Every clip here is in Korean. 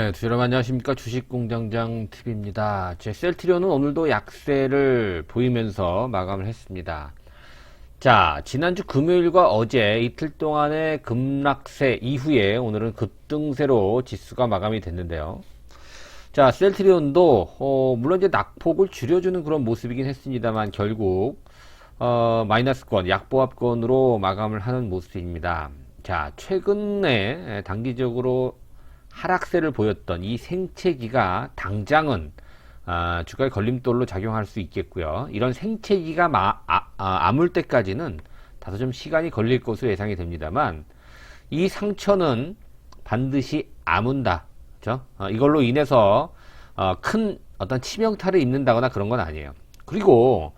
네, 여러분 안녕하십니까. 주식공장장 TV입니다. 제 셀트리온은 오늘도 약세를 보이면서 마감을 했습니다. 자, 지난주 금요일과 어제 이틀 동안의 급락세 이후에 오늘은 급등세로 지수가 마감이 됐는데요. 자, 셀트리온도 물론 이제 낙폭을 줄여주는 그런 모습이긴 했습니다만 결국 마이너스권, 약보합권으로 마감을 하는 모습입니다. 자, 최근에 단기적으로 하락세를 보였던 이 생채기가 당장은 주가의 걸림돌로 작용할 수 있겠고요. 이런 생채기가 아물 때까지는 다소 좀 시간이 걸릴 것으로 예상이 됩니다만 이 상처는 반드시 아문다. 그렇죠? 이걸로 인해서 큰 어떤 치명타를 입는다거나 그런 건 아니에요. 그리고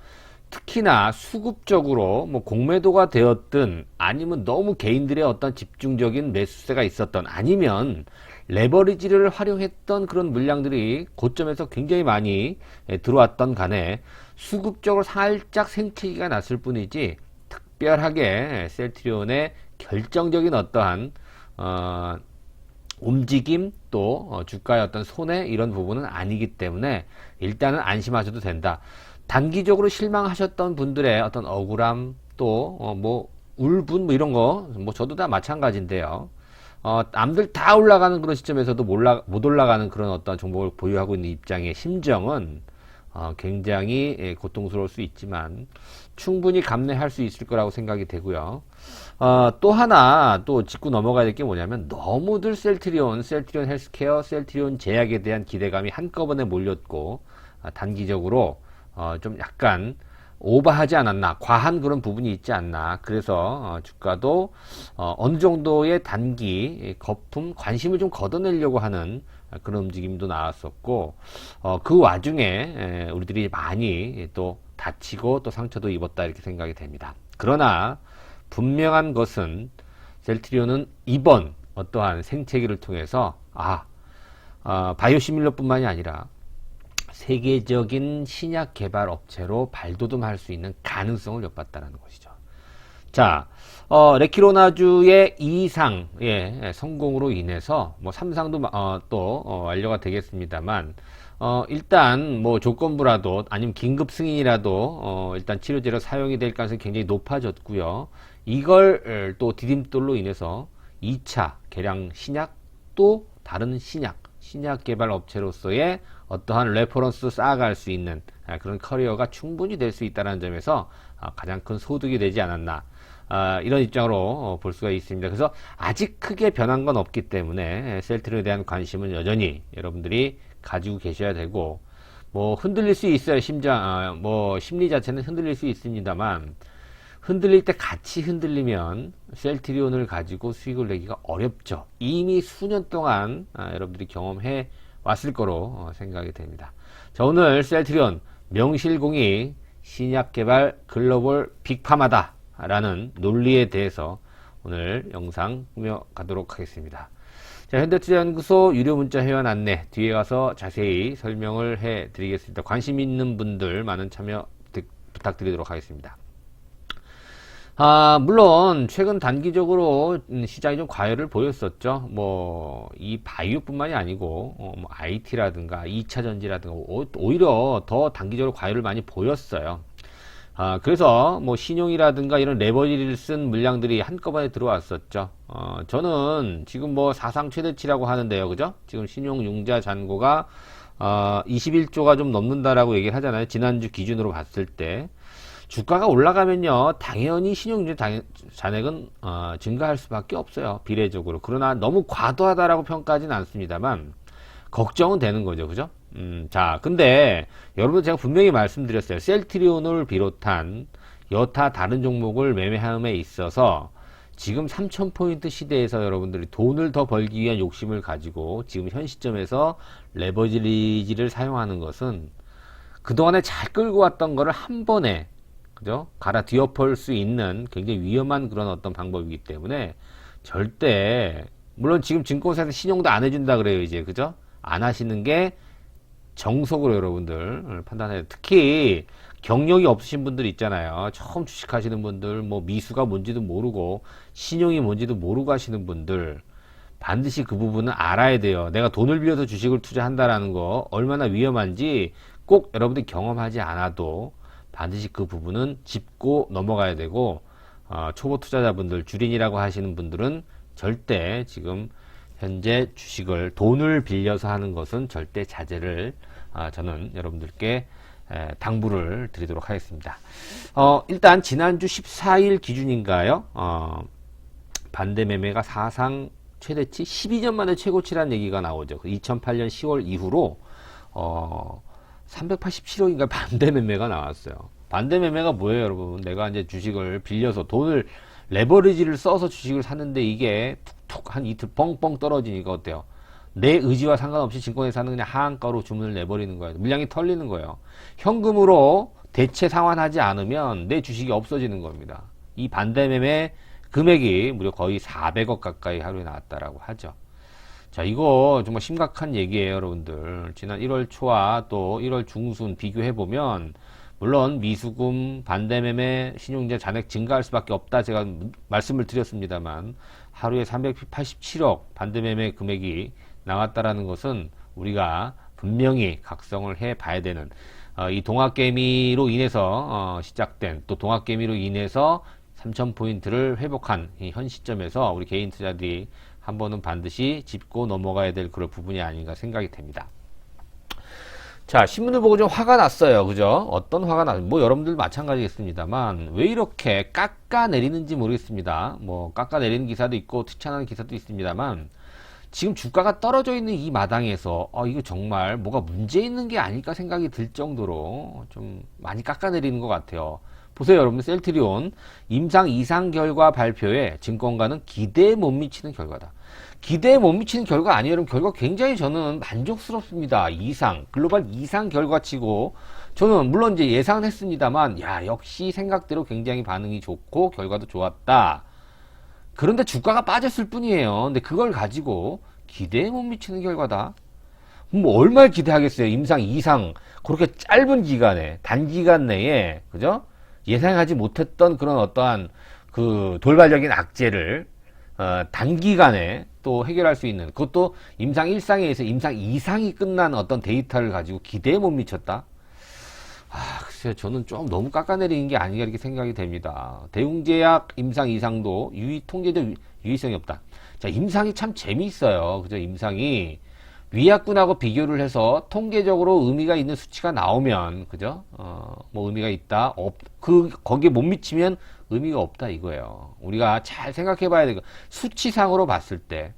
특히나 수급적으로 뭐 공매도가 되었든 아니면 너무 개인들의 어떤 집중적인 매수세가 있었던 아니면 레버리지를 활용했던 그런 물량들이 고점에서 굉장히 많이 들어왔던 간에 수급적으로 살짝 생채기가 났을 뿐이지 특별하게 셀트리온의 결정적인 어떠한 움직임 또 주가의 어떤 손해 이런 부분은 아니기 때문에 일단은 안심하셔도 된다. 단기적으로 실망하셨던 분들의 어떤 억울함 또 뭐 울분 뭐 이런 거 뭐 저도 다 마찬가지인데요. 남들 다 올라가는 그런 시점에서도 못 올라가는 그런 어떤 종목을 보유하고 있는 입장의 심정은 굉장히 고통스러울 수 있지만 충분히 감내할 수 있을 거라고 생각이 되고요. 또 하나 또 짚고 넘어가야 될 게 뭐냐면 너무들 셀트리온 헬스케어, 셀트리온 제약에 대한 기대감이 한꺼번에 몰렸고 단기적으로 좀 약간 오버하지 않았나, 과한 그런 부분이 있지 않나. 그래서 주가도 어느 정도의 단기 거품, 관심을 좀 걷어내려고 하는 그런 움직임도 나왔었고, 그 와중에 우리들이 많이 또 다치고 또 상처도 입었다 이렇게 생각이 됩니다. 그러나 분명한 것은 셀트리온은 이번 어떠한 생채기를 통해서 바이오시밀러뿐만이 아니라 세계적인 신약 개발 업체로 발돋움할 수 있는 가능성을 엿봤다는 것이죠. 자, 레키로나주의 2상의 성공으로 인해서 뭐 3상도 완료가 되겠습니다만 일단 뭐 조건부라도 아니면 긴급 승인이라도 일단 치료제로 사용이 될 가능성이 굉장히 높아졌고요. 이걸 또 디딤돌로 인해서 2차 개량 신약 또 다른 신약 개발 업체로서의 어떠한 레퍼런스 쌓아갈 수 있는 그런 커리어가 충분히 될 수 있다는 점에서 가장 큰 소득이 되지 않았나 이런 입장으로 볼 수가 있습니다. 그래서 아직 크게 변한 건 없기 때문에 셀트리온에 대한 관심은 여전히 여러분들이 가지고 계셔야 되고 뭐 흔들릴 수 있어요. 심리 자체는 흔들릴 수 있습니다만 흔들릴 때 같이 흔들리면 셀트리온을 가지고 수익을 내기가 어렵죠. 이미 수년 동안 여러분들이 경험해 왔을 거로 생각이 됩니다. 자, 오늘 셀트리온 명실공히 신약개발 글로벌 빅파마다 라는 논리에 대해서 오늘 영상 꾸며가도록 하겠습니다. 자, 현대투자연구소 유료문자 회원 안내 뒤에 가서 자세히 설명을 해 드리겠습니다. 관심 있는 분들 많은 참여 부탁드리도록 하겠습니다. 물론 최근 단기적으로 시장이 좀 과열을 보였었죠. 뭐 이 바이오뿐만이 아니고 뭐 IT라든가 2차 전지라든가 오히려 더 단기적으로 과열을 많이 보였어요. 그래서 뭐 신용이라든가 이런 레버리지를 쓴 물량들이 한꺼번에 들어왔었죠. 저는 지금 뭐 사상 최대치라고 하는데요. 그죠? 지금 신용융자 잔고가 21조가 좀 넘는다라고 얘기를 하잖아요. 지난주 기준으로 봤을 때. 주가가 올라가면요 당연히 신용융자 잔액은 증가할 수밖에 없어요, 비례적으로. 그러나 너무 과도하다라고 평가하지는 않습니다만 걱정은 되는 거죠, 그죠? 자, 근데 여러분 제가 분명히 말씀드렸어요. 셀트리온을 비롯한 여타 다른 종목을 매매함에 있어서 지금 3000포인트 시대에서 여러분들이 돈을 더 벌기 위한 욕심을 가지고 지금 현 시점에서 레버리지를 사용하는 것은 그동안에 잘 끌고 왔던 거를 한 번에 그죠? 갈아 뒤엎을 수 있는 굉장히 위험한 그런 어떤 방법이기 때문에 절대, 물론 지금 증권사에서 신용도 안 해준다 그래요, 이제. 그죠? 안 하시는 게 정석으로 여러분들 판단해요. 특히 경력이 없으신 분들 있잖아요. 처음 주식하시는 분들, 뭐 미수가 뭔지도 모르고 신용이 뭔지도 모르고 하시는 분들, 반드시 그 부분은 알아야 돼요. 내가 돈을 빌려서 주식을 투자한다라는 거 얼마나 위험한지 꼭 여러분들이 경험하지 않아도 반드시 그 부분은 짚고 넘어가야 되고, 초보 투자자분들, 주린이라고 하시는 분들은 절대 지금 현재 주식을 돈을 빌려서 하는 것은 절대 자제를 저는 여러분들께 당부를 드리도록 하겠습니다. 일단 지난주 14일 기준인가요? 반대 매매가 사상 최대치 12년 만에 최고치라는 얘기가 나오죠. 2008년 10월 이후로 387억인가 반대 매매가 나왔어요. 반대 매매가 뭐예요, 여러분? 내가 이제 주식을 빌려서 돈을 레버리지를 써서 주식을 샀는데 이게 툭툭 한 이틀 뻥뻥 떨어지니까 어때요? 내 의지와 상관없이 증권회사는 그냥 하한가로 주문을 내버리는 거예요. 물량이 털리는 거예요. 현금으로 대체 상환하지 않으면 내 주식이 없어지는 겁니다. 이 반대 매매 금액이 무려 거의 400억 가까이 하루에 나왔다라고 하죠. 자, 이거 정말 심각한 얘기예요, 여러분들. 지난 1월 초와 또 1월 중순 비교해보면, 물론 미수금, 반대매매, 신용이자 잔액 증가할 수밖에 없다 제가 말씀을 드렸습니다만, 하루에 387억 반대매매 금액이 나왔다라는 것은 우리가 분명히 각성을 해 봐야 되는, 이 동학개미로 인해서 시작된, 또 동학개미로 인해서 3000포인트를 회복한 이 현 시점에서 우리 개인 투자들이 한 번은 반드시 짚고 넘어가야 될 그런 부분이 아닌가 생각이 됩니다. 자, 신문을 보고 좀 화가 났어요. 그죠? 어떤 화가 났어요? 뭐 여러분들 마찬가지겠습니다만 왜 이렇게 깎아내리는지 모르겠습니다. 뭐 깎아내리는 기사도 있고 추천하는 기사도 있습니다만, 지금 주가가 떨어져 있는 이 마당에서 이거 정말 뭐가 문제 있는 게 아닐까 생각이 들 정도로 좀 많이 깎아내리는 것 같아요. 보세요, 여러분. 셀트리온 임상 이상 결과 발표에 증권가는 기대에 못 미치는 결과다. 기대에 못 미치는 결과 아니에요, 여러분. 결과 굉장히 저는 만족스럽습니다. 이상, 글로벌 이상 결과치고, 저는 물론 이제 예상은 했습니다만, 야, 역시 생각대로 굉장히 반응이 좋고 결과도 좋았다. 그런데 주가가 빠졌을 뿐이에요. 근데 그걸 가지고 기대에 못 미치는 결과다. 뭐 얼마를 기대하겠어요. 임상 이상 그렇게 짧은 기간에, 단기간 내에, 그죠? 예상하지 못했던 그런 어떠한 그 돌발적인 악재를 단기간에 또 해결할 수 있는, 그것도 임상 1상에 의해서 임상 2상이 끝난 어떤 데이터를 가지고 기대에 못 미쳤다? 글쎄요, 저는 좀 너무 깎아내리는 게 아닌가 이렇게 생각이 됩니다. 대웅제약 임상 2상도 통계적 유의성이 없다. 자, 임상이 참 재미있어요. 그죠? 임상이 위약군하고 비교를 해서 통계적으로 의미가 있는 수치가 나오면, 그죠? 뭐 의미가 있다, 거기에 못 미치면 의미가 없다 이거예요. 우리가 잘 생각해 봐야 되고, 수치상으로 봤을 때.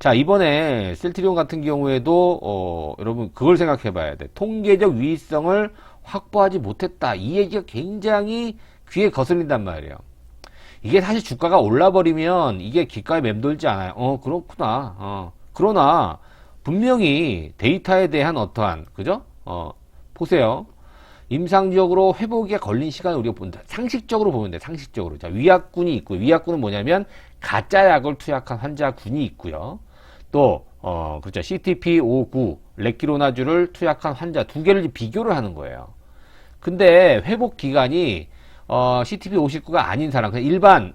자, 이번에 셀트리온 같은 경우에도, 여러분, 그걸 생각해 봐야 돼. 통계적 유의성을 확보하지 못했다. 이 얘기가 굉장히 귀에 거슬린단 말이에요. 이게 사실 주가가 올라버리면 이게 귓가에 맴돌지 않아요. 그렇구나. 그러나, 분명히 데이터에 대한 어떠한, 그죠? 보세요. 임상적으로 회복에 걸린 시간을 우리가 본다. 상식적으로 보면 돼, 상식적으로. 자, 위약군이 있고요. 위약군은 뭐냐면, 가짜 약을 투약한 환자군이 있고요. 또, 그렇죠. CTP-59, 레키로나주를 투약한 환자 두 개를 비교를 하는 거예요. 근데 회복 기간이, CTP-59가 아닌 사람, 그냥 일반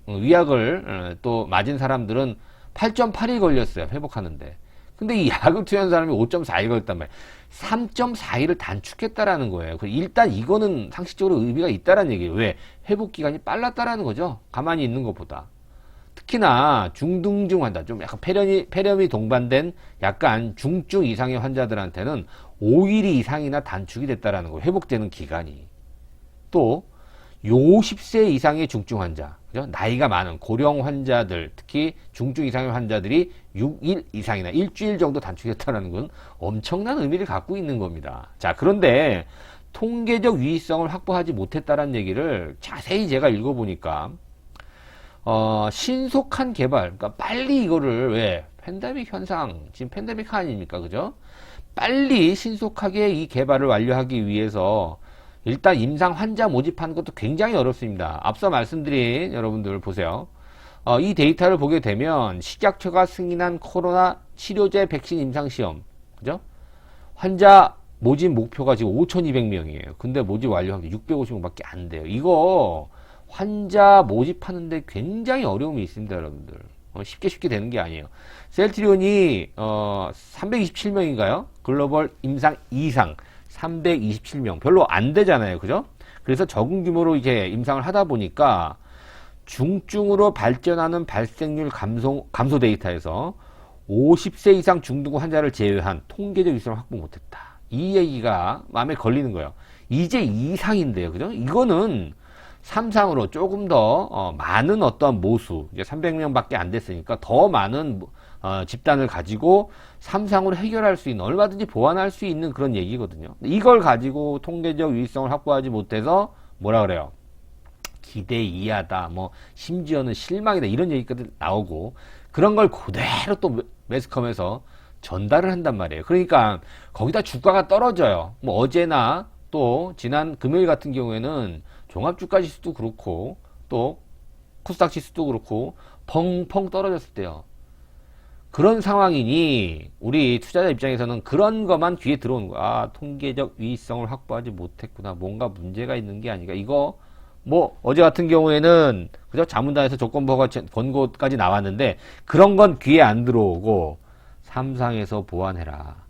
위약을 또 맞은 사람들은 8.8일 걸렸어요. 회복하는데. 근데 이 약을 투여한 사람이 5.4일 걸렸단 말이에요. 3.4일을 단축했다라는 거예요. 일단 이거는 상식적으로 의미가 있다라는 얘기예요. 왜? 회복 기간이 빨랐다라는 거죠. 가만히 있는 것보다. 특히나 중등중 환자, 좀 약간 폐렴이 동반된 약간 중증 이상의 환자들한테는 5일 이상이나 단축이 됐다라는 거예요. 회복되는 기간이. 또 50세 이상의 중증 환자, 그죠? 나이가 많은 고령 환자들, 특히 중증 이상의 환자들이 6일 이상이나 일주일 정도 단축했다는 건 엄청난 의미를 갖고 있는 겁니다. 자, 그런데 통계적 유의성을 확보하지 못했다는 얘기를 자세히 제가 읽어보니까, 신속한 개발, 그러니까 빨리 이거를, 왜? 팬데믹 현상, 지금 팬데믹 아닙니까? 그죠? 빨리 신속하게 이 개발을 완료하기 위해서 일단 임상 환자 모집하는 것도 굉장히 어렵습니다. 앞서 말씀드린 여러분들 보세요. 이 데이터를 보게 되면 식약처가 승인한 코로나 치료제 백신 임상시험, 그죠? 환자 모집 목표가 지금 5,200명이에요. 근데 모집 완료한 게 650명밖에 안 돼요. 이거 환자 모집하는데 굉장히 어려움이 있습니다, 여러분들. 쉽게 되는 게 아니에요. 셀트리온이 327명인가요? 글로벌 임상 2상 327명. 별로 안 되잖아요. 그죠? 그래서 적은 규모로 이제 임상을 하다 보니까 중증으로 발전하는 발생률 감소 데이터에서 50세 이상 중등부 환자를 제외한 통계적 위성을 확보 못했다. 이 얘기가 마음에 걸리는 거예요. 이제 2상인데요. 그죠? 이거는 3상으로 조금 더 많은 어떤 모수, 이제 300명밖에 안 됐으니까 더 많은 집단을 가지고 3상으로 해결할 수 있는, 얼마든지 보완할 수 있는 그런 얘기거든요. 이걸 가지고 통계적 유의성을 확보하지 못해서 뭐라 그래요? 기대 이하다, 뭐 심지어는 실망이다, 이런 얘기까지 나오고, 그런 걸 그대로 또 매스컴에서 전달을 한단 말이에요. 그러니까 거기다 주가가 떨어져요. 뭐 어제나 또 지난 금요일 같은 경우에는 종합주가 지수도 그렇고 또 코스닥 지수도 그렇고 펑펑 떨어졌을 때요. 그런 상황이니 우리 투자자 입장에서는 그런 것만 귀에 들어오는 거야. 아, 통계적 위의성을 확보하지 못했구나. 뭔가 문제가 있는 게 아닌가. 이거 뭐 어제 같은 경우에는 그죠? 자문단에서 조건부가 권고까지 나왔는데 그런 건 귀에 안 들어오고 3상에서 보완해라.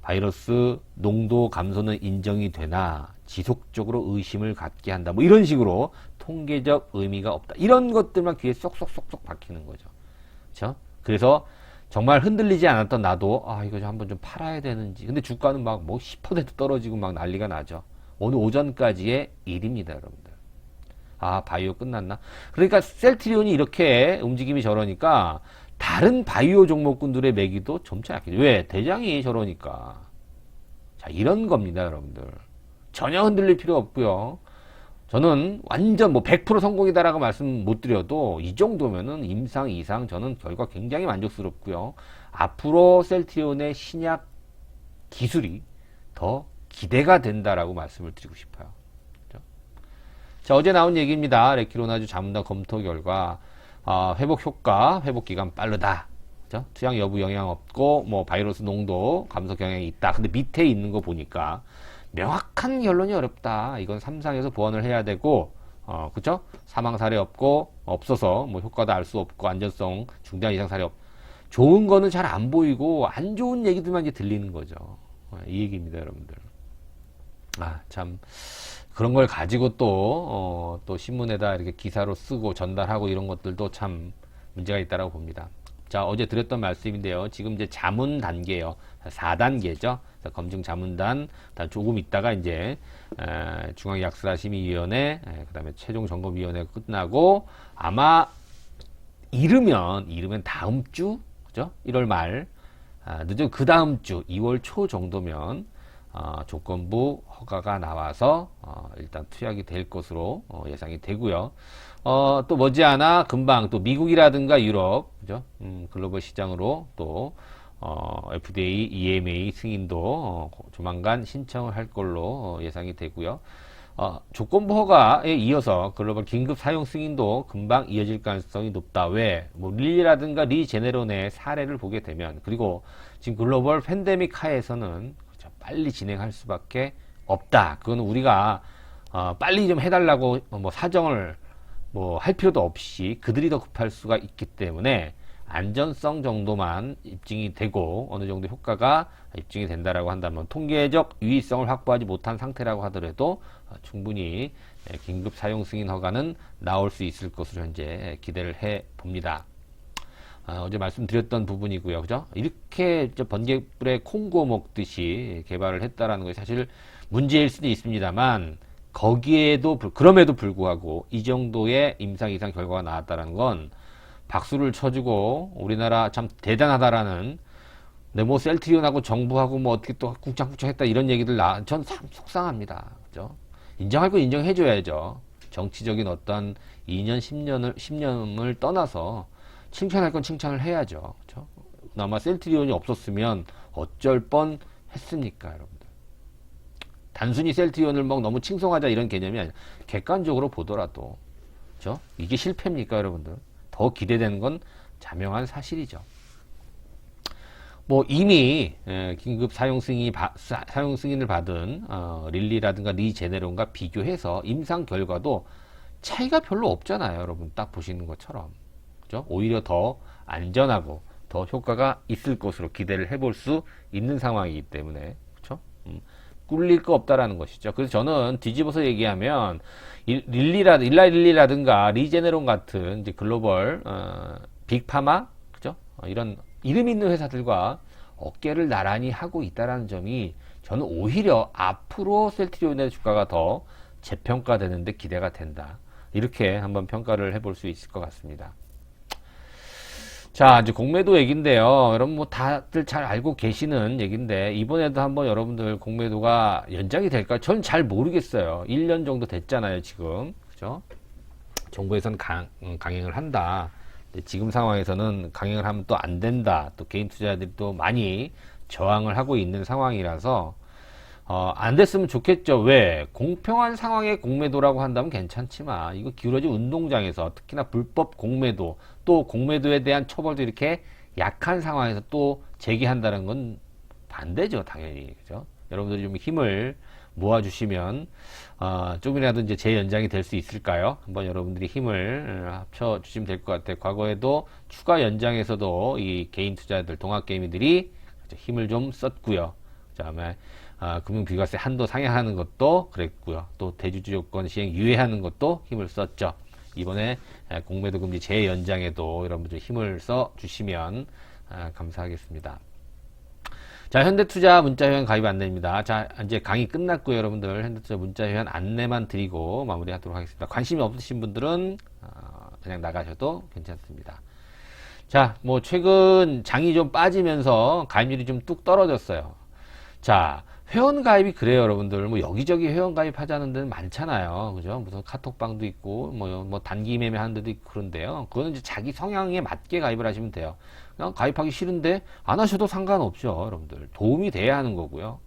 바이러스 농도 감소는 인정이 되나 지속적으로 의심을 갖게 한다. 뭐 이런 식으로 통계적 의미가 없다. 이런 것들만 귀에 쏙쏙쏙쏙 박히는 거죠. 그렇죠? 그래서 정말 흔들리지 않았던 나도 아 이거 좀 한번 좀 팔아야 되는지. 근데 주가는 막 뭐 10% 떨어지고 막 난리가 나죠. 오늘 오전까지의 일입니다, 여러분들. 아 바이오 끝났나? 그러니까 셀트리온이 이렇게 움직임이 저러니까 다른 바이오 종목군들의 매기도 점차 약해져. 왜? 대장이 저러니까. 자, 이런 겁니다, 여러분들. 전혀 흔들릴 필요 없고요. 저는 완전 뭐 100% 성공이다라고 말씀 못 드려도 이 정도면은 임상 이상 저는 결과 굉장히 만족스럽고요. 앞으로 셀트리온의 신약 기술이 더 기대가 된다라고 말씀을 드리고 싶어요. 그렇죠? 자, 어제 나온 얘기입니다. 레키로나주 자문단 검토 결과 회복 효과, 회복 기간 빠르다. 그죠? 투약 여부 영향 없고, 뭐, 바이러스 농도 감소 경향이 있다. 근데 밑에 있는 거 보니까 명확한 결론이 어렵다. 이건 3상에서 보완을 해야 되고, 그죠? 사망 사례 없어서, 뭐, 효과도 알 수 없고, 안전성, 중대한 이상 사례 좋은 거는 잘 안 보이고, 안 좋은 얘기들만 이제 들리는 거죠. 이 얘기입니다, 여러분들. 아, 참. 그런 걸 가지고 또 신문에다 이렇게 기사로 쓰고 전달하고 이런 것들도 참 문제가 있다고 봅니다. 자, 어제 드렸던 말씀인데요. 지금 이제 자문 단계예요. 4단계죠. 검증 자문단, 조금 있다가 이제 중앙약사심의위원회, 그다음에 최종 점검위원회 끝나고 아마 이르면 다음 주, 그죠? 1월 말, 늦은 그 다음 주 2월 초 정도면 조건부 허가가 나와서 일단 투약이 될 것으로 예상이 되고요. 또 머지않아 금방 또 미국이라든가 유럽, 그죠? 글로벌 시장으로 또 FDA, EMA 승인도 조만간 신청을 할 걸로 예상이 되고요. 조건부 허가에 이어서 글로벌 긴급 사용 승인도 금방 이어질 가능성이 높다. 왜? 뭐 릴리라든가 리제네론의 사례를 보게 되면, 그리고 지금 글로벌 팬데믹 하에서는 빨리 진행할 수밖에 없다. 그건 우리가 빨리 좀 해달라고 뭐 사정을 뭐 할 필요도 없이 그들이 더 급할 수가 있기 때문에 안전성 정도만 입증이 되고 어느 정도 효과가 입증이 된다라고 한다면 통계적 유의성을 확보하지 못한 상태라고 하더라도 충분히 긴급 사용 승인 허가는 나올 수 있을 것으로 현재 기대를 해 봅니다. 어제 말씀드렸던 부분이고요. 그죠? 이렇게 번개불에 콩고 먹듯이 개발을 했다라는 것이 사실 문제일 수도 있습니다만, 그럼에도 불구하고 이 정도의 임상 이상 결과가 나왔다는 건 박수를 쳐주고 우리나라 참 대단하다라는, 뭐 셀트리온하고 정부하고 뭐 어떻게 또 쿵짝쿵짝 했다 이런 얘기들 전 참 속상합니다. 그죠? 인정할 거 인정해줘야죠. 정치적인 어떤 2년, 10년을 떠나서 칭찬할 건 칭찬을 해야죠. 그렇죠? 아마 셀트리온이 없었으면 어쩔 뻔 했습니까, 여러분들? 단순히 셀트리온을 막 너무 칭송하자 이런 개념이 아니라 객관적으로 보더라도, 그렇죠? 이게 실패입니까, 여러분들? 더 기대되는 건 자명한 사실이죠. 뭐 이미 긴급 사용 승인을 받은 릴리라든가 리제네론과 비교해서 임상 결과도 차이가 별로 없잖아요, 여러분. 딱 보시는 것처럼. 그죠? 오히려 더 안전하고 더 효과가 있을 것으로 기대를 해볼 수 있는 상황이기 때문에, 그렇죠? 꿀릴 거 없다라는 것이죠. 그래서 저는 뒤집어서 얘기하면 일라릴리라든가 리제네론 같은 이제 글로벌 빅파마, 그죠? 이런 이름 있는 회사들과 어깨를 나란히 하고 있다라는 점이 저는 오히려 앞으로 셀트리온의 주가가 더 재평가되는데 기대가 된다. 이렇게 한번 평가를 해볼 수 있을 것 같습니다. 자, 이제 공매도 얘기인데요. 여러분 뭐 다들 잘 알고 계시는 얘기인데 이번에도 한번 여러분들 공매도가 연장이 될까? 전 잘 모르겠어요. 1년 정도 됐잖아요, 지금. 그죠? 정부에서는 강행을 한다. 지금 상황에서는 강행을 하면 또 안 된다. 또 개인 투자자들이 또 많이 저항을 하고 있는 상황이라서 안 됐으면 좋겠죠. 왜? 공평한 상황의 공매도라고 한다면 괜찮지만 이거 기울어진 운동장에서 특히나 불법 공매도 또 공매도에 대한 처벌도 이렇게 약한 상황에서 또 제기한다는 건 반대죠. 당연히. 그죠? 여러분들이 좀 힘을 모아주시면 조금이라도 이제 재연장이 될 수 있을까요? 한번 여러분들이 힘을 합쳐주시면 될 것 같아요. 과거에도 추가 연장에서도 이 개인 투자들, 동학개미들이 힘을 좀 썼고요. 그 다음에 금융비과세 한도 상향하는 것도 그랬고요. 또 대주주요건 시행 유예하는 것도 힘을 썼죠. 이번에 공매도 금지 재연장에도 여러분들 힘을 써 주시면 감사하겠습니다. 자, 현대투자 문자회원 가입 안내입니다. 자, 이제 강의 끝났고요. 여러분들 현대투자 문자회원 안내만 드리고 마무리하도록 하겠습니다. 관심이 없으신 분들은 그냥 나가셔도 괜찮습니다. 자, 뭐 최근 장이 좀 빠지면서 가입률이 좀 뚝 떨어졌어요. 자, 회원 가입이 그래요, 여러분들. 뭐 여기저기 회원 가입하자는 데는 많잖아요. 그죠? 무슨 카톡방도 있고, 뭐 단기 매매 하는 데도 있고 그런데요. 그거는 이제 자기 성향에 맞게 가입을 하시면 돼요. 그냥 가입하기 싫은데 안 하셔도 상관없죠, 여러분들. 도움이 돼야 하는 거고요.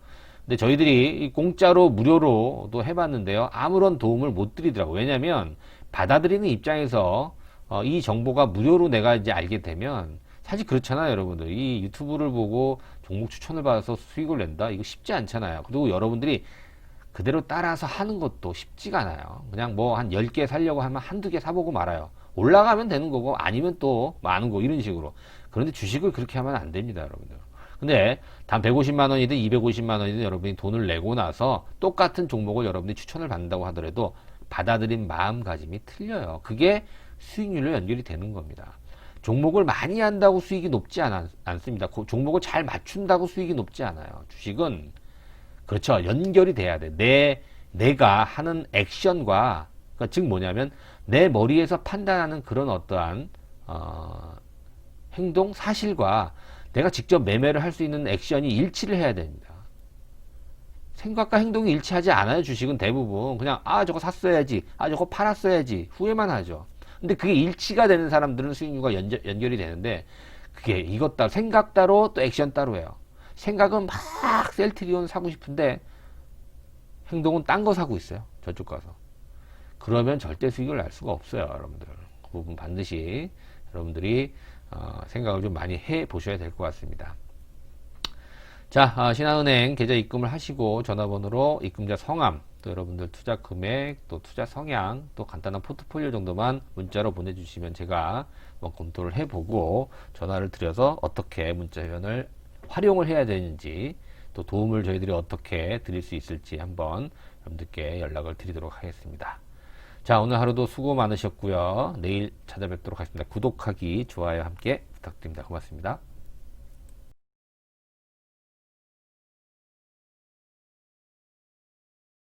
근데 저희들이 공짜로 무료로도 해봤는데요. 아무런 도움을 못 드리더라고요. 왜냐면 받아들이는 입장에서 이 정보가 무료로 내가 이제 알게 되면 사실 그렇잖아요, 여러분들. 이 유튜브를 보고 종목 추천을 받아서 수익을 낸다? 이거 쉽지 않잖아요. 그리고 여러분들이 그대로 따라서 하는 것도 쉽지가 않아요. 그냥 뭐 한 10개 사려고 하면 한두 개 사보고 말아요. 올라가면 되는 거고 아니면 또 많은 거 이런 식으로. 그런데 주식을 그렇게 하면 안 됩니다, 여러분들. 근데 단 150만 원이든 250만 원이든 여러분이 돈을 내고 나서 똑같은 종목을 여러분들이 추천을 받는다고 하더라도 받아들인 마음가짐이 틀려요. 그게 수익률로 연결이 되는 겁니다. 종목을 많이 한다고 수익이 높지 않습니다. 종목을 잘 맞춘다고 수익이 높지 않아요. 주식은 그렇죠. 연결이 돼야 돼. 내가 하는 액션과 그러니까 즉 뭐냐면 내 머리에서 판단하는 그런 어떠한 행동 사실과 내가 직접 매매를 할 수 있는 액션이 일치를 해야 됩니다. 생각과 행동이 일치하지 않아요. 주식은 대부분 그냥 저거 샀어야지, 저거 팔았어야지 후회만 하죠. 근데 그게 일치가 되는 사람들은 수익률과 연결이 되는데 그게 이것 따로 생각 따로 또 액션 따로예요. 생각은 막 셀트리온 사고 싶은데 행동은 딴 거 사고 있어요. 저쪽 가서. 그러면 절대 수익을 낼 수가 없어요, 여러분들. 그 부분 반드시 여러분들이 생각을 좀 많이 해 보셔야 될 것 같습니다. 자, 신한은행 계좌 입금을 하시고 전화번호로 입금자 성함, 또 여러분들 투자 금액, 또 투자 성향, 또 간단한 포트폴리오 정도만 문자로 보내주시면 제가 뭐 검토를 해보고 전화를 드려서 어떻게 문자 회원을 활용을 해야 되는지 또 도움을 저희들이 어떻게 드릴 수 있을지 한번 여러분들께 연락을 드리도록 하겠습니다. 자, 오늘 하루도 수고 많으셨고요. 내일 찾아뵙도록 하겠습니다. 구독하기, 좋아요 함께 부탁드립니다. 고맙습니다.